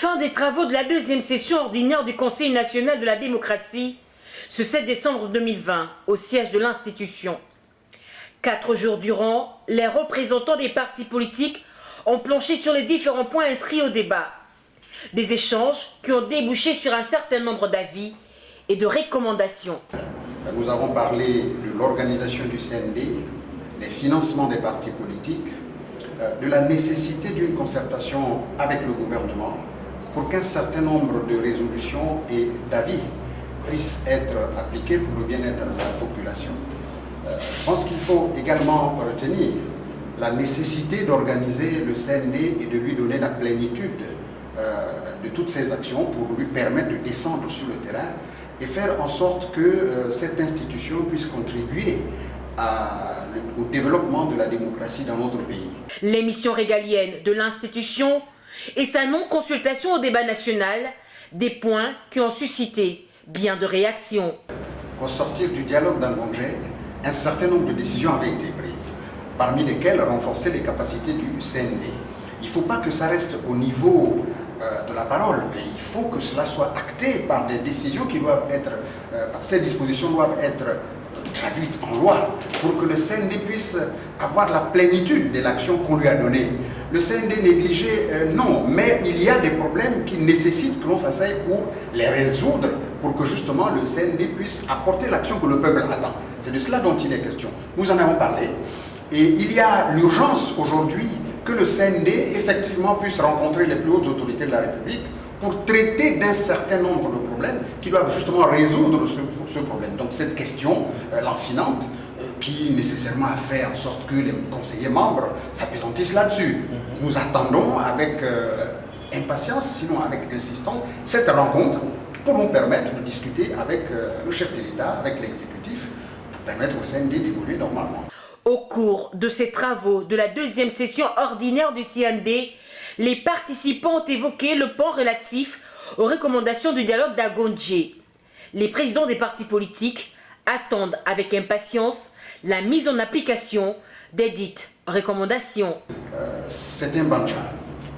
Fin des travaux de la deuxième session ordinaire du Conseil national de la démocratie, ce 7 décembre 2020, au siège de l'institution. 4 jours durant, les représentants des partis politiques ont planché sur les différents points inscrits au débat. Des échanges qui ont débouché sur un certain nombre d'avis et de recommandations. Nous avons parlé de l'organisation du CND, des financements des partis politiques, de la nécessité d'une concertation avec le gouvernement pour qu'un certain nombre de résolutions et d'avis puissent être appliqués pour le bien-être de la population. Je pense qu'il faut également retenir la nécessité d'organiser le CND et de lui donner la plénitude de toutes ses actions pour lui permettre de descendre sur le terrain et faire en sorte que cette institution puisse contribuer au développement de la démocratie dans notre pays. L'émission régalienne de l'institution et sa non-consultation au débat national, des points qui ont suscité bien de réactions. Au sortir du dialogue d'Angongé, un certain nombre de décisions avaient été prises, parmi lesquelles renforcer les capacités du CND. Il ne faut pas que ça reste au niveau de la parole, mais il faut que cela soit acté par des décisions qui doivent être, ces dispositions doivent être traduites en loi pour que le CND puisse avoir la plénitude de l'action qu'on lui a donnée. Le CND négligé, non, mais il y a des problèmes qui nécessitent que l'on s'asseye pour les résoudre, pour que justement le CND puisse apporter l'action que le peuple attend. C'est de cela dont il est question. Nous en avons parlé et il y a l'urgence aujourd'hui que le CND effectivement puisse rencontrer les plus hautes autorités de la République pour traiter d'un certain nombre de problèmes qui doivent justement résoudre ce problème. Donc cette question lancinante qui nécessairement a fait en sorte que les conseillers membres s'appesantissent là-dessus. Nous attendons avec impatience, sinon avec insistance, cette rencontre pour nous permettre de discuter avec le chef de l'État, avec l'exécutif, pour permettre au CND d'évoluer normalement. Au cours de ces travaux de la deuxième session ordinaire du CND, les participants ont évoqué le point relatif aux recommandations du dialogue d'Angongé. Les présidents des partis politiques attendent avec impatience la mise en application des dites recommandations. C'est un banja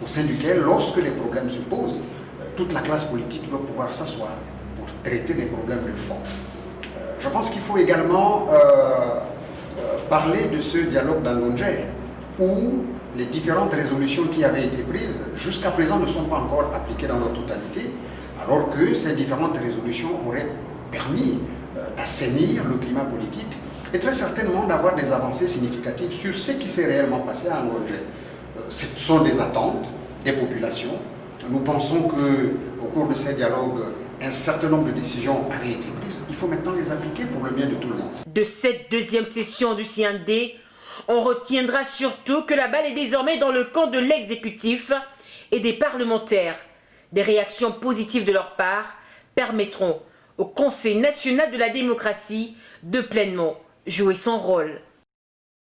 au sein duquel, lorsque les problèmes se posent, toute la classe politique doit pouvoir s'asseoir pour traiter les problèmes de fond. Je pense qu'il faut également parler de ce dialogue d'Angongé où les différentes résolutions qui avaient été prises jusqu'à présent ne sont pas encore appliquées dans leur totalité, alors que ces différentes résolutions auraient permis d'assainir le climat politique et très certainement d'avoir des avancées significatives sur ce qui s'est réellement passé à Angongé. Ce sont des attentes des populations. Nous pensons qu'au cours de ces dialogues, un certain nombre de décisions avaient été prises. Il faut maintenant les appliquer pour le bien de tout le monde. De cette deuxième session du CND, on retiendra surtout que la balle est désormais dans le camp de l'exécutif et des parlementaires. Des réactions positives de leur part permettront au Conseil national de la démocratie de pleinement jouer son rôle.